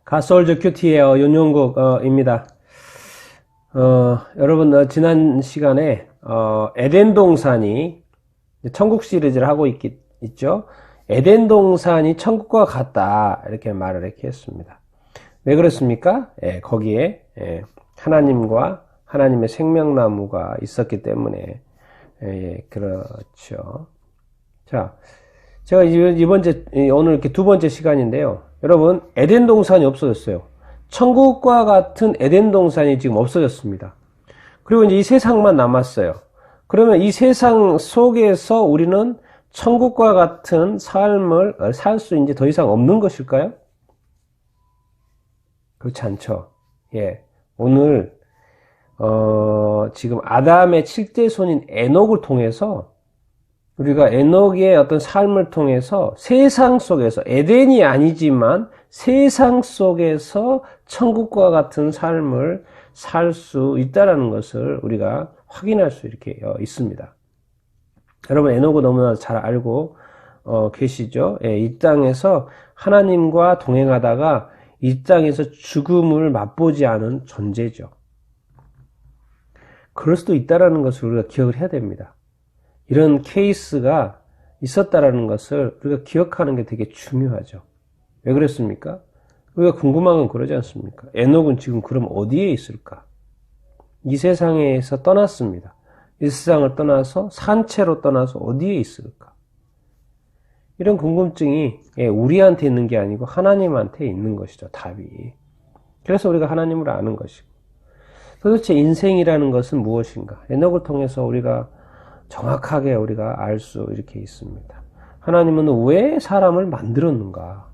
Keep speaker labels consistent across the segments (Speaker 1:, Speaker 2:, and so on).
Speaker 1: 가솔즈 큐티의 윤용국입니다. 여러분, 지난 시간에, 에덴 동산이, 천국 시리즈를 하고 있죠. 에덴 동산이 천국과 같다. 이렇게 말을 이렇게 했습니다. 왜 그렇습니까? 거기에, 하나님과 하나님의 생명나무가 있었기 때문에, 그렇죠. 자, 제가 오늘 이렇게 두 번째 시간인데요. 여러분, 에덴 동산이 없어졌어요. 천국과 같은 에덴 동산이 지금 없어졌습니다. 그리고 이제 이 세상만 남았어요. 그러면 이 세상 속에서 우리는 천국과 같은 삶을 살 수 이제 더 이상 없는 것일까요? 그렇지 않죠. 오늘, 지금 아담의 7대 손인 에녹을 통해서 우리가 에녹의 어떤 삶을 통해서 세상 속에서, 에덴이 아니지만 세상 속에서 천국과 같은 삶을 살 수 있다는 것을 우리가 확인할 수 이렇게 있습니다. 여러분, 에녹은 너무나 잘 알고 계시죠? 이 땅에서 하나님과 동행하다가 이 땅에서 죽음을 맛보지 않은 존재죠. 그럴 수도 있다는 것을 우리가 기억을 해야 됩니다. 이런 케이스가 있었다라는 것을 우리가 기억하는 게 되게 중요하죠. 왜 그랬습니까? 우리가 궁금한 건 그러지 않습니까? 에녹은 지금 그럼 어디에 있을까? 이 세상에서 떠났습니다. 이 세상을 떠나서 산채로 떠나서 어디에 있을까? 이런 궁금증이 우리한테 있는 게 아니고 하나님한테 있는 것이죠. 답이. 그래서 우리가 하나님을 아는 것이고, 도대체 인생이라는 것은 무엇인가? 에녹을 통해서 우리가 정확하게 우리가 알 수 이렇게 있습니다. 하나님은 왜 사람을 만들었는가?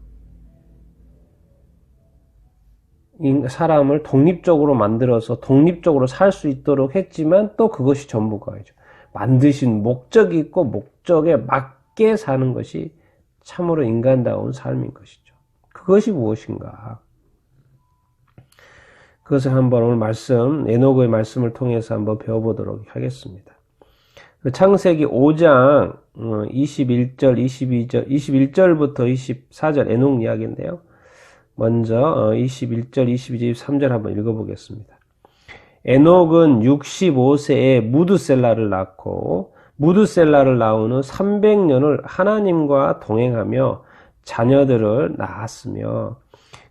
Speaker 1: 사람을 독립적으로 만들어서 독립적으로 살 수 있도록 했지만 또 그것이 전부가 아니죠. 만드신 목적이 있고 목적에 맞게 사는 것이 참으로 인간다운 삶인 것이죠. 그것이 무엇인가? 그것을 한번 오늘 에녹의 말씀을 통해서 한번 배워보도록 하겠습니다. 창세기 5장 21절, 22절, 21절부터 24절 에녹 이야기인데요. 먼저 21절, 22절, 23절 한번 읽어보겠습니다. 에녹은 65세에 무드셀라를 낳고 무드셀라를 낳은 후 300년을 하나님과 동행하며 자녀들을 낳았으며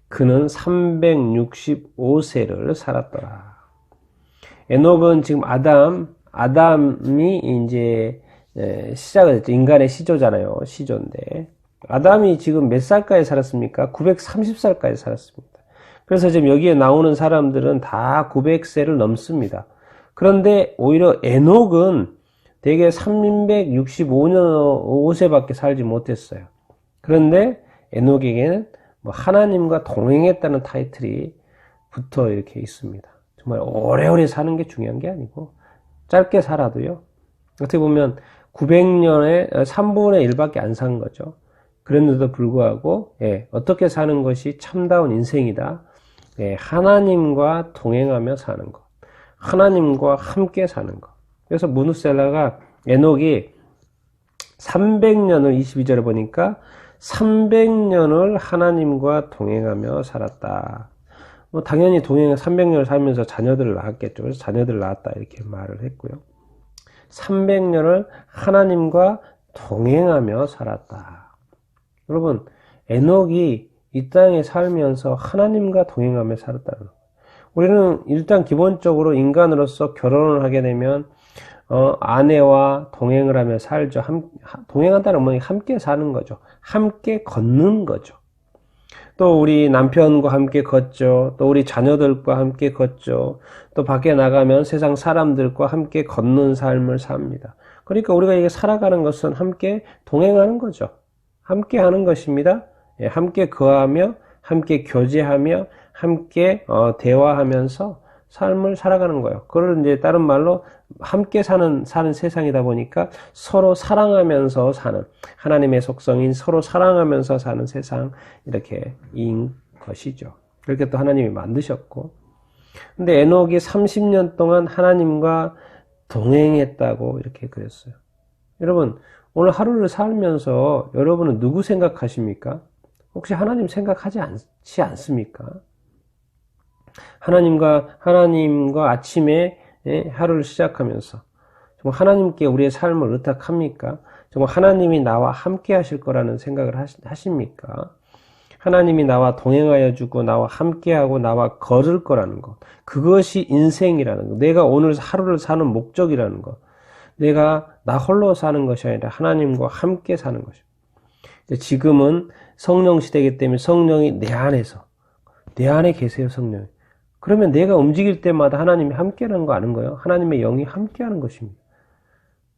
Speaker 1: 그는 365세를 살았더라. 에녹은 지금 아담이 이제 시작을 했죠. 인간의 시조잖아요. 시조인데 아담이 지금 몇 살까지 살았습니까? 930살까지 살았습니다. 그래서 지금 여기에 나오는 사람들은 다 900세를 넘습니다. 그런데 오히려 에녹은 대개 365년 5세밖에 살지 못했어요. 그런데 에녹에게는 하나님과 동행했다는 타이틀이 붙어 이렇게 있습니다. 정말 오래오래 사는 게 중요한 게 아니고 짧게 살아도요. 어떻게 보면 900년에 3분의 1밖에 안 산 거죠. 그랬는데도 불구하고 어떻게 사는 것이 참다운 인생이다. 하나님과 동행하며 사는 것. 하나님과 함께 사는 것. 그래서 무드셀라가 에녹이 300년을 22절에 보니까 300년을 하나님과 동행하며 살았다. 당연히 300년을 살면서 자녀들을 낳았겠죠. 그래서 자녀들을 낳았다 이렇게 말을 했고요. 300년을 하나님과 동행하며 살았다. 여러분, 에녹이 이 땅에 살면서 하나님과 동행하며 살았다는 거예요. 우리는 일단 기본적으로 인간으로서 결혼을 하게 되면 아내와 동행을 하며 살죠. 동행한다는 건 함께 사는 거죠. 함께 걷는 거죠. 또 우리 남편과 함께 걷죠. 또 우리 자녀들과 함께 걷죠. 또 밖에 나가면 세상 사람들과 함께 걷는 삶을 삽니다. 그러니까 우리가 이게 살아가는 것은 함께 동행하는 거죠. 함께 하는 것입니다. 함께 거하며, 함께 교제하며, 함께 대화하면서 삶을 살아가는 거예요. 그걸 이제 다른 말로 함께 사는 세상이다 보니까 서로 사랑하면서 사는, 하나님의 속성인 서로 사랑하면서 사는 세상, 이렇게 인 것이죠. 그렇게 또 하나님이 만드셨고. 근데 에녹이 30년 동안 하나님과 동행했다고 이렇게 그랬어요. 여러분, 오늘 하루를 살면서 여러분은 누구 생각하십니까? 혹시 하나님 생각하지 않지 않습니까? 하나님과 아침에 하루를 시작하면서 정말 하나님께 우리의 삶을 의탁합니까? 정말 하나님이 나와 함께 하실 거라는 생각을 하십니까? 하나님이 나와 동행하여 주고 나와 함께하고 나와 걸을 거라는 것. 그것이 인생이라는 것. 내가 오늘 하루를 사는 목적이라는 것. 내가 나 홀로 사는 것이 아니라 하나님과 함께 사는 것입니다. 지금은 성령 시대이기 때문에 성령이 내 안에 계세요, 성령이. 그러면 내가 움직일 때마다 하나님이 함께하는 거 아는 거예요? 하나님의 영이 함께하는 것입니다.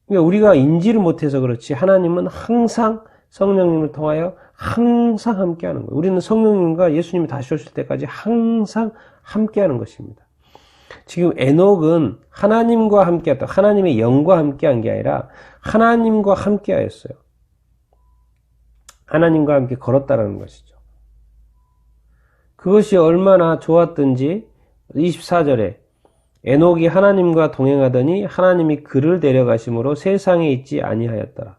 Speaker 1: 그러니까 우리가 인지를 못해서 그렇지 하나님은 항상 성령님을 통하여 항상 함께하는 거예요. 우리는 성령님과 예수님이 다시 오실 때까지 항상 함께하는 것입니다. 지금 에녹은 하나님과 함께했다. 하나님의 영과 함께한 게 아니라 하나님과 함께하였어요. 하나님과 함께 걸었다는 것이죠. 그것이 얼마나 좋았든지 24절에 에녹이 하나님과 동행하더니 하나님이 그를 데려가심으로 세상에 있지 아니하였더라.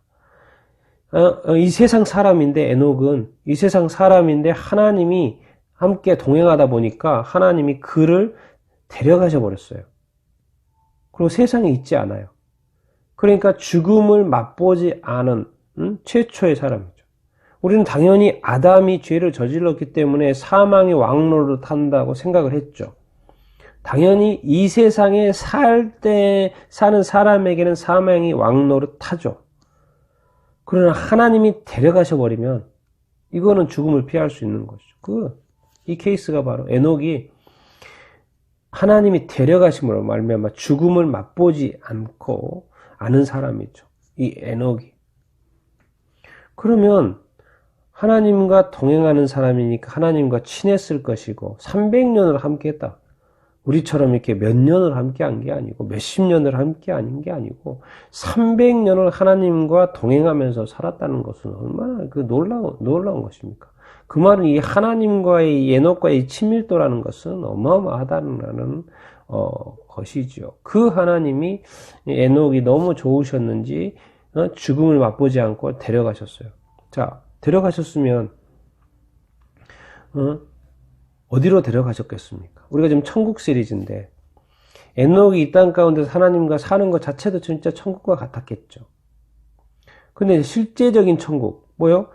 Speaker 1: 이 세상 사람인데 에녹은 이 세상 사람인데 하나님이 함께 동행하다 보니까 하나님이 그를 데려가셔 버렸어요. 그리고 세상에 있지 않아요. 그러니까 죽음을 맛보지 않은 최초의 사람이죠. 우리는 당연히 아담이 죄를 저질렀기 때문에 사망의 왕노를 탄다고 생각을 했죠. 당연히 이 세상에 사는 사람에게는 사망의 왕노를 타죠. 그러나 하나님이 데려가셔 버리면 이거는 죽음을 피할 수 있는 것이죠. 이 케이스가 바로 에녹이 하나님이 데려가심으로 말미암아 죽음을 맛보지 않고 아는 사람이죠. 이 에녹이. 그러면 하나님과 동행하는 사람이니까 하나님과 친했을 것이고 300년을 함께 했다. 우리처럼 이렇게 몇 년을 함께 한 게 아니고 몇십 년을 함께 아닌 게 아니고 300년을 하나님과 동행하면서 살았다는 것은 얼마나 놀라운 것입니까? 그 말은 이 하나님과의 에녹과의 친밀도라는 것은 어마어마하다는 것이지요. 그 하나님이 에녹이 너무 좋으셨는지 죽음을 맛보지 않고 데려가셨어요. 자, 데려가셨으면 어디로 데려가셨겠습니까? 우리가 지금 천국 시리즈인데 에녹이 이 땅 가운데서 하나님과 사는 것 자체도 진짜 천국과 같았겠죠. 근데 실제적인 천국 뭐요?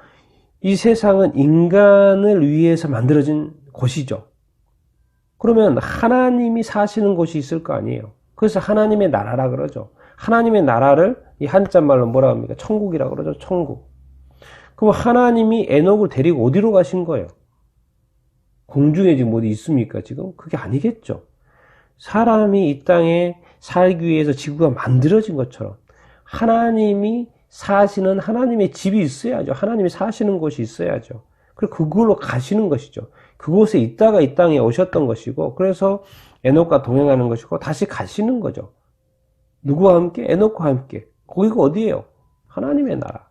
Speaker 1: 이 세상은 인간을 위해서 만들어진 곳이죠. 그러면 하나님이 사시는 곳이 있을 거 아니에요. 그래서 하나님의 나라라 그러죠. 하나님의 나라를 이 한자말로 뭐라 합니까? 천국이라 그러죠. 천국. 그럼 하나님이 에녹을 데리고 어디로 가신 거예요? 공중에 지금 어디 있습니까? 지금? 그게 아니겠죠. 사람이 이 땅에 살기 위해서 지구가 만들어진 것처럼 하나님이 사시는 하나님의 집이 있어야죠. 하나님이 사시는 곳이 있어야죠. 그리고 그걸로 가시는 것이죠. 그곳에 있다가 이 땅에 오셨던 것이고 그래서 에녹과 동행하는 것이고 다시 가시는 거죠. 누구와 함께? 에녹과 함께. 거기가 어디예요? 하나님의 나라.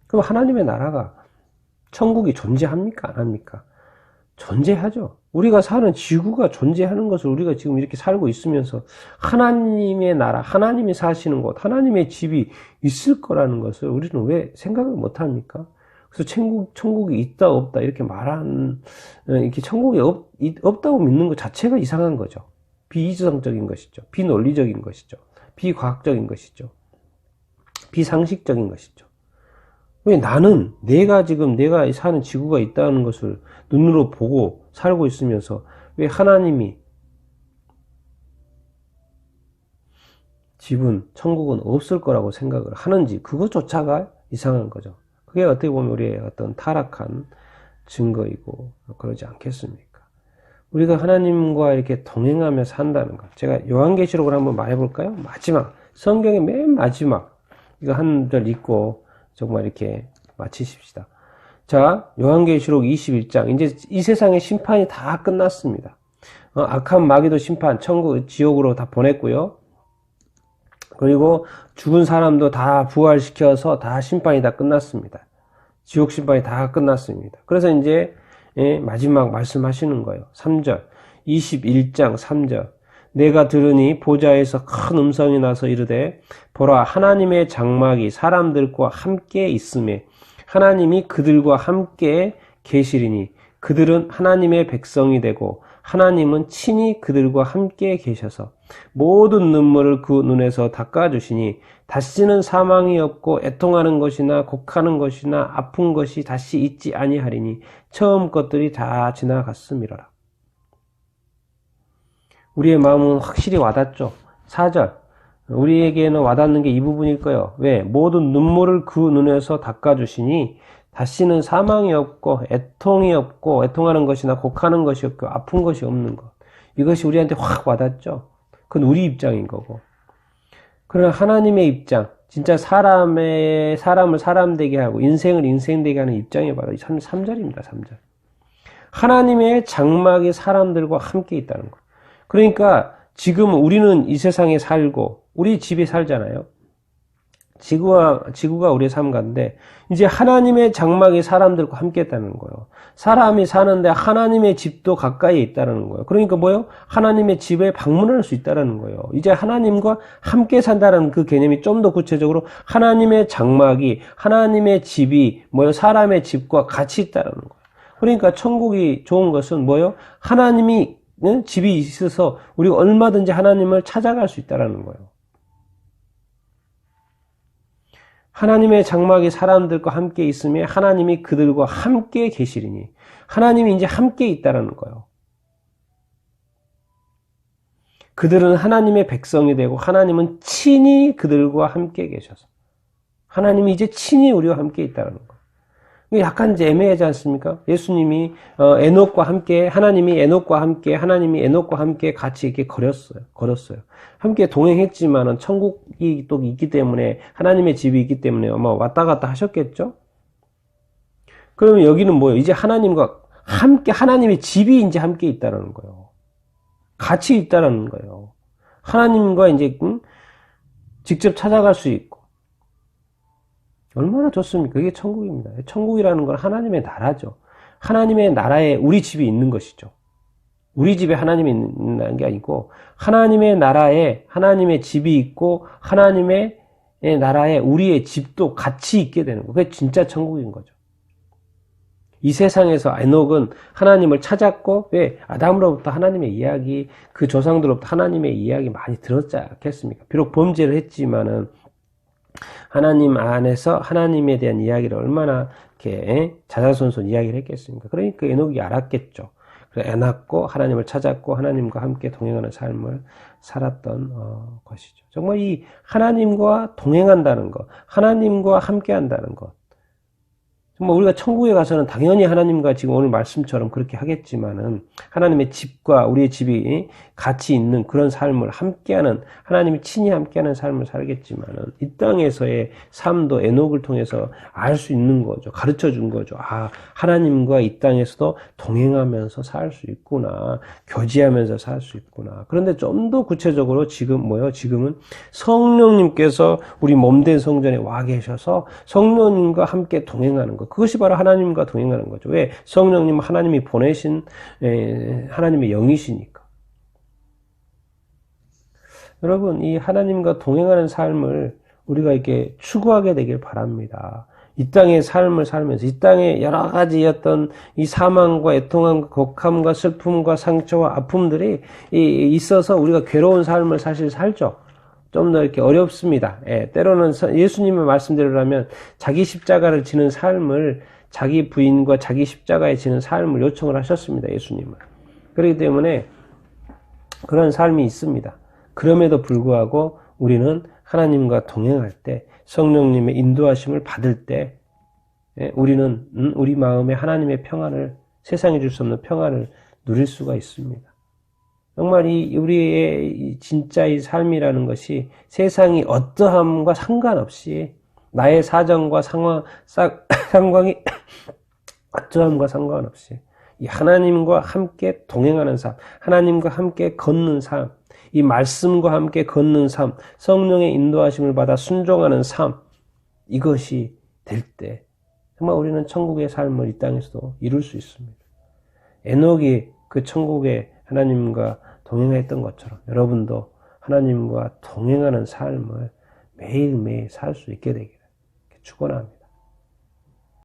Speaker 1: 그럼 하나님의 나라가 천국이 존재합니까? 안 합니까? 존재하죠. 우리가 사는 지구가 존재하는 것을 우리가 지금 이렇게 살고 있으면서 하나님의 나라, 하나님이 사시는 곳, 하나님의 집이 있을 거라는 것을 우리는 왜 생각을 못 합니까? 그래서 천국이 있다 없다 이렇게 이렇게 천국이 없다고 믿는 것 자체가 이상한 거죠. 비이성적인 것이죠. 비논리적인 것이죠. 비과학적인 것이죠. 비상식적인 것이죠. 왜 내가 사는 지구가 있다는 것을 눈으로 보고 살고 있으면서 왜 하나님이 천국은 없을 거라고 생각을 하는지 그것조차가 이상한 거죠. 그게 어떻게 보면 우리의 어떤 타락한 증거이고 그러지 않겠습니까? 우리가 하나님과 이렇게 동행하며 산다는 것. 제가 요한계시록을 한번 말해볼까요? 성경의 맨 마지막 이거 한 절 읽고 정말 이렇게 마치십시다. 자, 요한계시록 21장. 이제 이 세상의 심판이 다 끝났습니다. 악한 마귀도 심판, 천국, 지옥으로 다 보냈고요. 그리고 죽은 사람도 다 부활시켜서 다 심판이 다 끝났습니다. 지옥 심판이 다 끝났습니다. 그래서 이제 마지막 말씀하시는 거예요. 3절. 21장 3절. 내가 들으니 보좌에서 큰 음성이 나서 이르되 보라 하나님의 장막이 사람들과 함께 있음에 하나님이 그들과 함께 계시리니 그들은 하나님의 백성이 되고 하나님은 친히 그들과 함께 계셔서 모든 눈물을 그 눈에서 닦아주시니 다시는 사망이 없고 애통하는 것이나 곡하는 것이나 아픈 것이 다시 있지 아니하리니 처음 것들이 다 지나갔음이로라. 우리의 마음은 확실히 와닿죠. 4절 우리에게는 와닿는 게 이 부분일 거예요. 왜? 모든 눈물을 그 눈에서 닦아주시니 다시는 사망이 없고 애통이 없고 애통하는 것이나 곡하는 것이 없고 아픈 것이 없는 것. 이것이 우리한테 확 와닿죠. 그건 우리 입장인 거고. 그러나 하나님의 입장, 진짜 사람을 사람 되게 하고 인생을 인생 되게 하는 입장이 바로 3절입니다. 3절. 하나님의 장막이 사람들과 함께 있다는 것. 그러니까 지금 우리는 이 세상에 살고 우리 집에 살잖아요. 지구가 우리의 삶 가운데 이제 하나님의 장막이 사람들과 함께 있다는 거예요. 사람이 사는데 하나님의 집도 가까이에 있다는 거예요. 그러니까 뭐예요? 하나님의 집에 방문할 수 있다는 거예요. 이제 하나님과 함께 산다는 그 개념이 좀 더 구체적으로 하나님의 장막이 하나님의 집이 뭐예요? 사람의 집과 같이 있다는 거예요. 그러니까 천국이 좋은 것은 뭐예요? 하나님이 집이 있어서 우리가 얼마든지 하나님을 찾아갈 수 있다는 거예요. 하나님의 장막이 사람들과 함께 있으며 하나님이 그들과 함께 계시리니 하나님이 이제 함께 있다는 거예요. 그들은 하나님의 백성이 되고 하나님은 친히 그들과 함께 계셔서 하나님이 이제 친히 우리와 함께 있다는 거예요. 약간 이제 애매하지 않습니까? 예수님이 에녹과 함께 하나님이 에녹과 함께 같이 이렇게 걸었어요. 함께 동행했지만은 천국이 또 있기 때문에 하나님의 집이 있기 때문에 아마 왔다 갔다 하셨겠죠? 그러면 여기는 뭐예요? 이제 하나님과 함께 하나님의 집이 이제 함께 있다는 거예요. 같이 있다는 거예요. 하나님과 이제 직접 찾아갈 수 있고 얼마나 좋습니까? 이게 천국입니다. 천국이라는 건 하나님의 나라죠. 하나님의 나라에 우리 집이 있는 것이죠. 우리 집에 하나님이 있는 게 아니고 하나님의 나라에 하나님의 집이 있고 하나님의 나라에 우리의 집도 같이 있게 되는 거예요. 그게 진짜 천국인 거죠. 이 세상에서 에녹은 하나님을 찾았고 왜? 아담으로부터 하나님의 이야기, 그 조상들로부터 하나님의 이야기 많이 들었지 않겠습니까? 비록 범죄를 했지만은 하나님 안에서 하나님에 대한 이야기를 얼마나 이렇게 자자손손 이야기를 했겠습니까? 그러니까 에녹이 알았겠죠. 그래서 애났고 하나님을 찾았고 하나님과 함께 동행하는 삶을 살았던 것이죠. 정말 이 하나님과 동행한다는 것, 하나님과 함께한다는 것. 정말 우리가 천국에 가서는 당연히 하나님과 지금 오늘 말씀처럼 그렇게 하겠지만은 하나님의 집과 우리의 집이 같이 있는 그런 삶을 함께하는 하나님이 친히 함께하는 삶을 살겠지만은 이 땅에서의 삶도 에녹을 통해서 알 수 있는 거죠. 가르쳐 준 거죠. 아, 하나님과 이 땅에서도 동행하면서 살 수 있구나. 교제하면서 살 수 있구나. 그런데 좀 더 구체적으로 지금은 성령님께서 우리 몸된 성전에 와 계셔서 성령님과 함께 동행하는 것. 그것이 바로 하나님과 동행하는 거죠. 왜? 성령님 하나님이 보내신 하나님의 영이시니까. 여러분, 이 하나님과 동행하는 삶을 우리가 이렇게 추구하게 되길 바랍니다. 이 땅의 삶을 살면서 이 땅에 여러 가지 어떤 이 사망과 애통함과 곡함과 슬픔과 상처와 아픔들이 있어서 우리가 괴로운 삶을 사실 살죠. 좀 더 이렇게 어렵습니다. 때로는 예수님의 말씀대로라면 자기 십자가를 지는 삶을 자기 부인과 자기 십자가에 지는 삶을 요청을 하셨습니다. 예수님은. 그렇기 때문에 그런 삶이 있습니다. 그럼에도 불구하고 우리는 하나님과 동행할 때 성령님의 인도하심을 받을 때 우리는 우리 마음에 하나님의 평안을 세상에 줄 수 없는 평안을 누릴 수가 있습니다. 정말 우리의 진짜 이 삶이라는 것이 세상이 어떠함과 상관없이 나의 사정과 상황이 어떠함과 상관없이 이 하나님과 함께 동행하는 삶, 하나님과 함께 걷는 삶, 이 말씀과 함께 걷는 삶, 성령의 인도하심을 받아 순종하는 삶, 이것이 될 때 정말 우리는 천국의 삶을 이 땅에서도 이룰 수 있습니다. 에녹이 그 천국의 하나님과 동행했던 것처럼 여러분도 하나님과 동행하는 삶을 매일매일 살 수 있게 되기를 축원합니다.